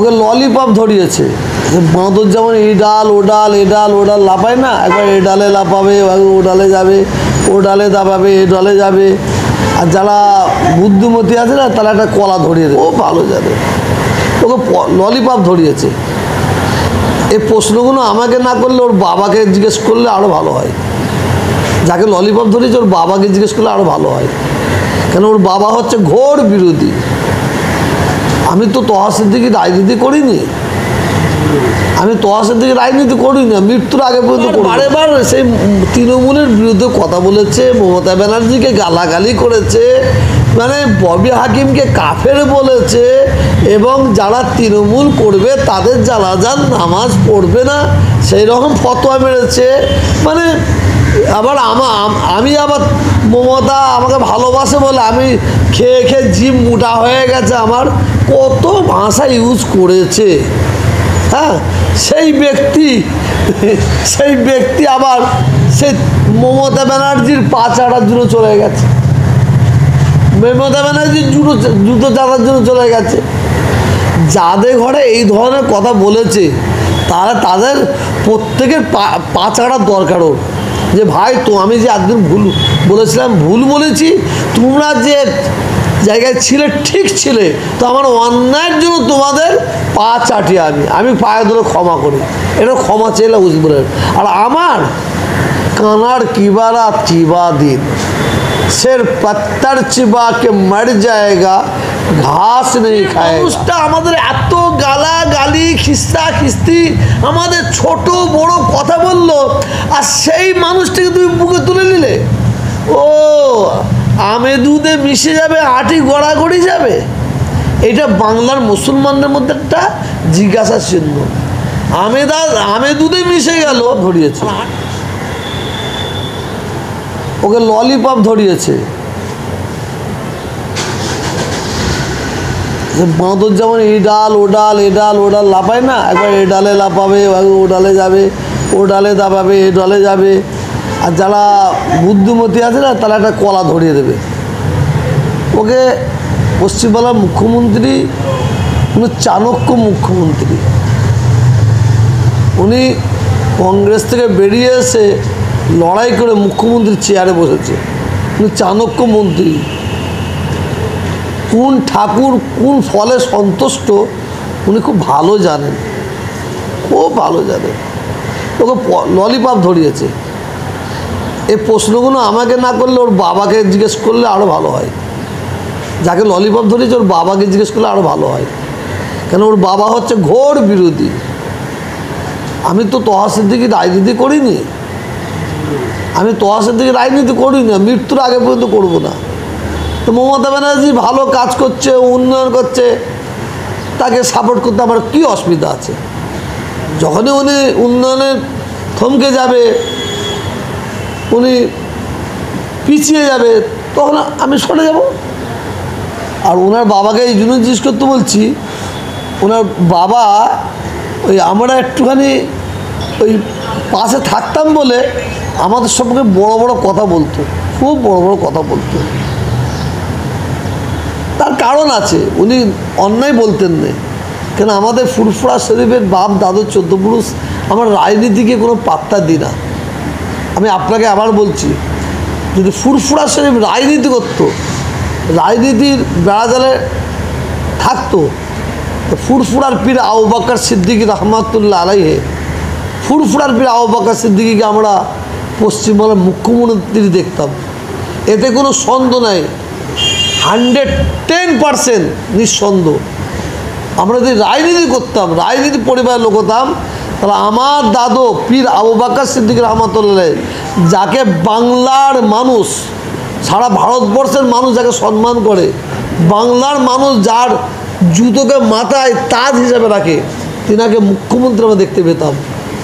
ওকে lollipop ধরিয়েছে। বাঁদর যেমন এই ডাল ও ডাল এ ডাল ও ডাল লাফায় না, একবার এ ডালে লাফাবে, ও ডালে যাবে, ও ডালে দাপাবে, এ ডালে যাবে। আর যারা বুদ্ধিমতী আছে না, তারা একটা কলা ধরিয়ে দেবে, ও ভালো যাবে। ওকে ললিপপ ধরিয়েছে। এই প্রশ্নগুলো আমাকে না করলে ওর বাবাকে জিজ্ঞেস করলে আরও ভালো হয়। যাকে ললিপপ ধরিয়েছে ওর বাবাকে জিজ্ঞেস করলে আরও ভালো হয়, কেন ওর বাবা হচ্ছে ঘোর বিরোধী। আমি তো তহা সিদ্দিকী রাজনীতি করিনি, আমি তহা সিদ্দিকী রাজনীতি করি না, মৃত্যুর আগে পর্যন্ত বারেবার সেই তৃণমূলের বিরুদ্ধে কথা বলেছে, মমতা ব্যানার্জিকে গালাগালি করেছে, মানে ববি হাকিমকে কাফের বলেছে, এবং যারা তৃণমূল করবে তাদের জানাজার নামাজ পড়বে না সেই রকম ফতোয়া মেরেছে। মানে আবার আমি আবার মমতা আমাকে ভালোবাসে বলে আমি খেয়ে খেয়ে জিভ মোটা হয়ে গেছে, আমার কত ভাষা ইউজ করেছে। হ্যাঁ, সেই ব্যক্তি আবার সেই মমতা ব্যানার্জির পা চাটার জন্য চলে গেছে, মমতা ব্যানার্জির জুতো চাটার জন্য চলে গেছে। যাদের ঘরে এই ধরনের কথা বলেছে তাদের প্রত্যেকের পা চাটার দরকারও, যে ভাই তো আমি যে একদিন ভুল বলেছিলাম, ভুল বলেছি, তোমরা যে জায়গায় ছিলে ঠিক ছিলে, তো আমার অন্যায়ের জন্য তোমাদের পা চাটি, আমি পায়ে ধরে ক্ষমা করি, এটা ক্ষমা চাইলে বুঝবে। আর আমার কানার কিবারা চিবা দিন সের পত্তর চিবা কে মর যায়গা ঘাস নেই খায়। মানুষটা আমাদের এত গালাগালি খিস্তা খিস্তি আমাদের ছোট বড় কথা বললো, আর সেই মানুষটাকে তুমি বুকে তুলে নিলে, ও আমে দুধে মিশে যাবে, আটি গড়াগড়ি যাবে। এটা বাংলার মুসলমানদের মধ্যে একটা জিজ্ঞাসা চিহ্ন। আমে দুধে মিশে গেল, ধরিয়েছে ওকে ললিপপ ধরিয়েছে। বাঁদর যেমন এই ডাল ও ডাল এ ডাল ও ডাল লাফায় না, একবার এ ডালে লাফাবে, ও ডালে যাবে, ও ডালে দাপাবে, এ ডালে যাবে। আর যারা বুদ্ধিমতী আছে না, তারা একটা কলা ধরিয়ে দেবে। ওকে পশ্চিমবাংলার মুখ্যমন্ত্রী, উনি চাণক্য মুখ্যমন্ত্রী, উনি কংগ্রেস থেকে বেরিয়ে এসে লড়াই করে মুখ্যমন্ত্রীর চেয়ারে বসেছে। উনি চাণক্য মন্ত্রী, কোন ঠাকুর কোন ফলে সন্তুষ্ট উনি খুব ভালো জানেন, খুব ভালো জানেন। ওকে ললিপপ ধরিয়েছে। এই প্রশ্নগুলো আমাকে না করলে ওর বাবাকে জিজ্ঞেস করলে আরও ভালো হয়। যাকে ললিপপ ধরিয়েছে ওর বাবাকে জিজ্ঞেস করলে আরও ভালো হয়, কেন ওর বাবা হচ্ছে ঘোর বিরোধী। আমি তো তহা সিদ্দিকী রাজনীতি করিনি, আমি তহা সিদ্দিকী রাজনীতি করি না, মৃত্যুর আগে পর্যন্ত করবো না। তো মমতা ব্যানার্জি ভালো কাজ করছে, উন্নয়ন করছে, তাকে সাপোর্ট করতে আমার কী অসুবিধা আছে? যখনই উনি উন্নয়নে থমকে যাবে, উনি পিছিয়ে যাবে, তখন আমি সরে যাব। আর ওনার বাবাকে এই জন্য জিজ্ঞেস করতে বলছি, ওনার বাবা ওই আমরা একটুখানি ওই পাশে থাকতাম বলে আমাদের সম্পর্কে বড় বড় কথা বলতো, খুব বড় বড় কথা বলতো। তার কারণ আছে, উনি অন্যায় বলতেন না, কেন আমাদের ফুরফুরা শরীফের বাপ দাদু 14 পুরুষ আমার রাজনীতিকে কোনো পাত্তা দিই না। আমি আপনাকে আবার বলছি, যদি ফুরফুরা শরীফ রাজনীতি করতো, রাজনীতির বেড়াজালে থাকতো, তো ফুরফুরার পীর আবু বকর সিদ্দিকী রহমাতুল্লাহ আলাইহি, ফুরফুরার পীর আবু বকর সিদ্দিকীকে আমরা পশ্চিমবঙ্গের মুখ্যমন্ত্রী দেখতাম, এতে কোনো সন্দেহ নাই, 110% নিঃসন্দেহ। আমরা যদি রাজনীতি করতাম, রাজনীতি পরিবারের লোক হতাম, তাহলে আমার দাদু পীর আবু বকর সিদ্দিকী রহমাতুল্লাহ, যাকে বাংলার মানুষ, সারা ভারতবর্ষের মানুষ যাকে সম্মান করে, বাংলার মানুষ যার জুতোকে মাথায় তাজ হিসাবে রাখে, তিনাকে মুখ্যমন্ত্রী আমরা দেখতে পেতাম।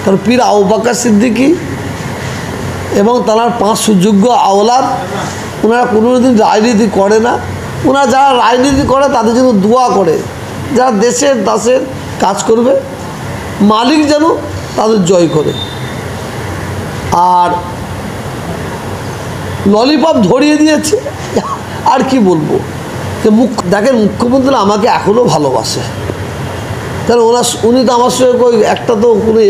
কারণ পীর আবু বকর সিদ্দিকী এবং তার 5 সুযোগ্য আওলাদ, ওনারা কোনোদিন রাজনীতি করে না। ওনারা যারা রাজনীতি করে তাদের জন্য দোয়া করে, যারা দেশের দাসের কাজ করবে, মালিক যেন তাদের জয় করে। আর ললিপপ ধরিয়ে দিয়েছে, আর কি বলবো। যে দেখেন, মুখ্যমন্ত্রী আমাকে এখনও ভালোবাসে, কারণ উনি তো আমার সঙ্গে একটা তো কোনো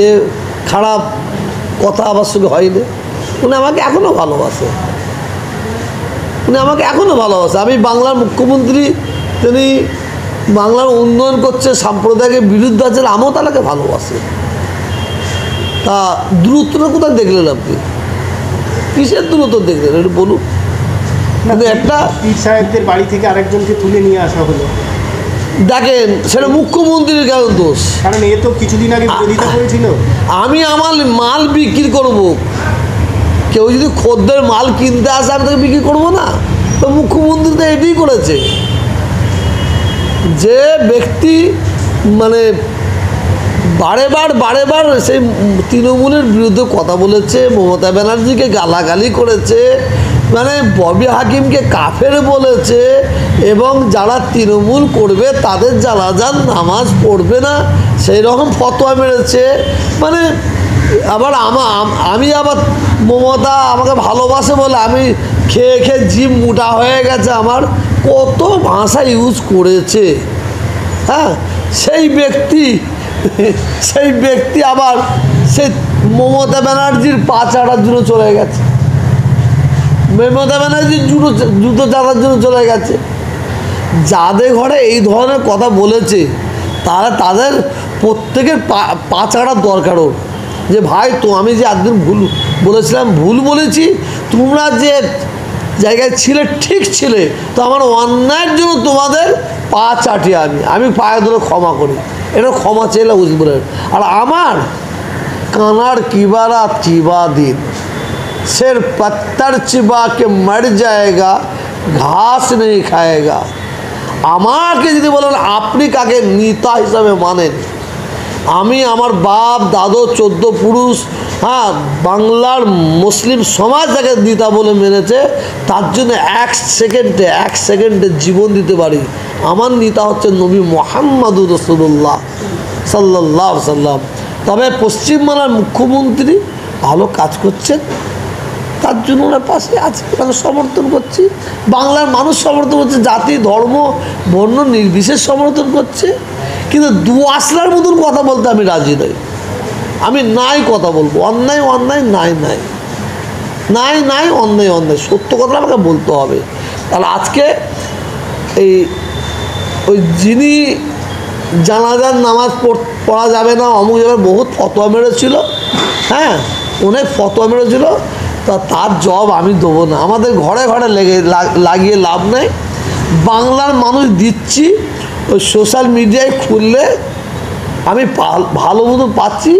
খারাপ কথা আমার সঙ্গে হয়নি। উনি আমাকে এখনও ভালোবাসে, আমি বাংলার মুখ্যমন্ত্রী, তিনি বাংলার উন্নয়ন করছে, সাম্প্রদায়িকের বিরুদ্ধে আছেন, আমিও তাকে ভালোবাসি। তা দূরত্বটা কোথায় দেখলেন আপনি? কিসের দূরত্ব দেখলেন একটু বলুন। কিন্তু একটা পীর সাহেবদের বাড়ি থেকে আরেকজনকে তুলে নিয়ে আসা হলো, দেখেন সেটা মুখ্যমন্ত্রীর কেন দোষ? কারণ এ তো কিছুদিন আগে বিরোধিতা করেছিল। আমি আমার মাল বিক্রি করব, কেউ যদি খদ্দের মাল কিনতে আসে আমি তাকে বিক্রি করবো না? তো মুখ্যমন্ত্রী তো এটাই করেছে, যে ব্যক্তি মানে বারে বার সেই তৃণমূলের বিরুদ্ধে কথা বলেছে, মমতা ব্যানার্জিকে গালাগালি করেছে, মানে ববি হাকিমকে কাফের বলেছে, এবং যারা তৃণমূল করবে তাদের জানাজার নামাজ পড়বে না সেই রকম ফতোয়া মেরেছে। মানে আবার আমি আবার মমতা আমাকে ভালোবাসে বলে আমি খেয়ে খেয়ে জিভ মোটা হয়ে গেছে, আমার কত ভাষা ইউজ করেছে। হ্যাঁ, সেই ব্যক্তি আবার সেই মমতা ব্যানার্জির পা চাটার জন্য চলে গেছে, মমতা ব্যানার্জির জুতো চাটার জন্য চলে গেছে। যাদের ঘরে এই ধরনের কথা বলেছে তাদের প্রত্যেকের পা চাটার দরকারও, যে ভাই তো আমি যে একদিন ভুল বলেছিলাম, ভুল বলেছি, তোমরা যে জায়গায় ছিলে ঠিক ছিলে, তো আমার অন্যায়ের জন্য তোমাদের পা চাটি, আমি পায়ে ধরে ক্ষমা করি, এটা ক্ষমা চাইলে বুঝবে। আর আমার কানার কিবারা চিবা দিন, शेर पत्थर चिबा के मर जाएगा, ঘাস নেই খায়েগা। আমাকে যদি বলেন আপনি কাকে নেতা হিসাবে মানেন, আমি আমার বাপ দাদু 14 পুরুষ, হ্যাঁ, বাংলার মুসলিম সমাজ যাকে নেতা বলে মেনেছে, তার জন্য এক সেকেন্ডে জীবন দিতে পারি। আমার নেতা হচ্ছে নবী মুহাম্মদুর রাসূলুল্লাহ সাল্লাল্লাহু আলাইহি সাল্লাম। তবে পশ্চিমবাংলার মুখ্যমন্ত্রী ভালো কাজ করছেন, তার জন্য ওনার পাশে আছে, তাকে সমর্থন করছি। বাংলার মানুষ সমর্থন করছে, জাতি ধর্ম বর্ণ নির্বিশেষ সমর্থন করছে। কিন্তু দু আসলার মতন কথা বলতে আমি রাজি নই। আমি নাই কথা বলবো, অন্যায় নাই, অন্যায় সত্য কথা আমাকে বলতে হবে। তাহলে আজকে ওই যিনি জানাজার নামাজ পড়া যাবে না, অমুক যাবে, বহুত ফতোয়া মেরেছিল, হ্যাঁ, অনেক ফতোয়া মেরেছিল, তার জব আমি দেবো না। আমাদের ঘরে ঘরে লাগিয়ে লাভ নেই। বাংলার মানুষ দিচ্ছি, ওই সোশ্যাল মিডিয়ায় খুললে আমি ভালো মতো পাচ্ছি,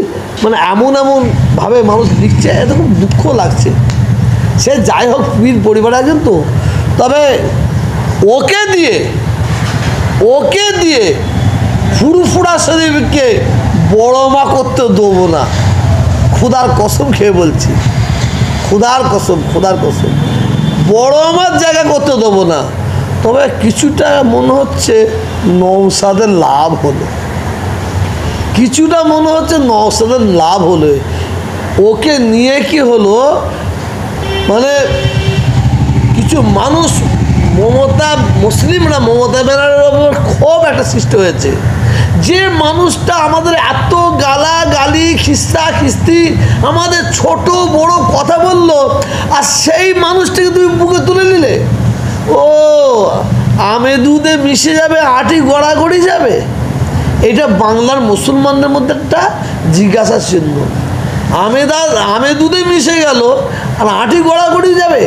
মানে এমনভাবে মানুষ লিখছে, এত খুব দুঃখ লাগছে। সে যাই হোক, পীর পরিবার একজন তো, তবে ওকে দিয়ে ফুরফুরা শরীফকে বড় মা করতে দেবো না, খুদার কসম খেয়ে বলছি, খুদার কসম বড় আমার জায়গা করতে দেবো না। তবে কিছুটা মনে হচ্ছে নওশাদের লাভ হলো, ওকে নিয়ে কি হলো, মানে কিছু মানুষ মুসলিমরা মমতা ব্যানার্জির ওপর খুব একটা সৃষ্টি হয়েছে। যে মানুষটা আমাদের এত গালাগালি খিস্তি আমাদের ছোট বড় কথা বললো, আর সেই মানুষটাকে তুমি বুকে তুলে নিলে, ও আমে দুধে মিশে যাবে, আটি গড়াগড়ি যাবে। এটা বাংলার মুসলমানদের মধ্যে একটা জিজ্ঞাসা চিহ্ন। আমে দুধে মিশে গেল আর আটি গড়াগড়ি যাবে।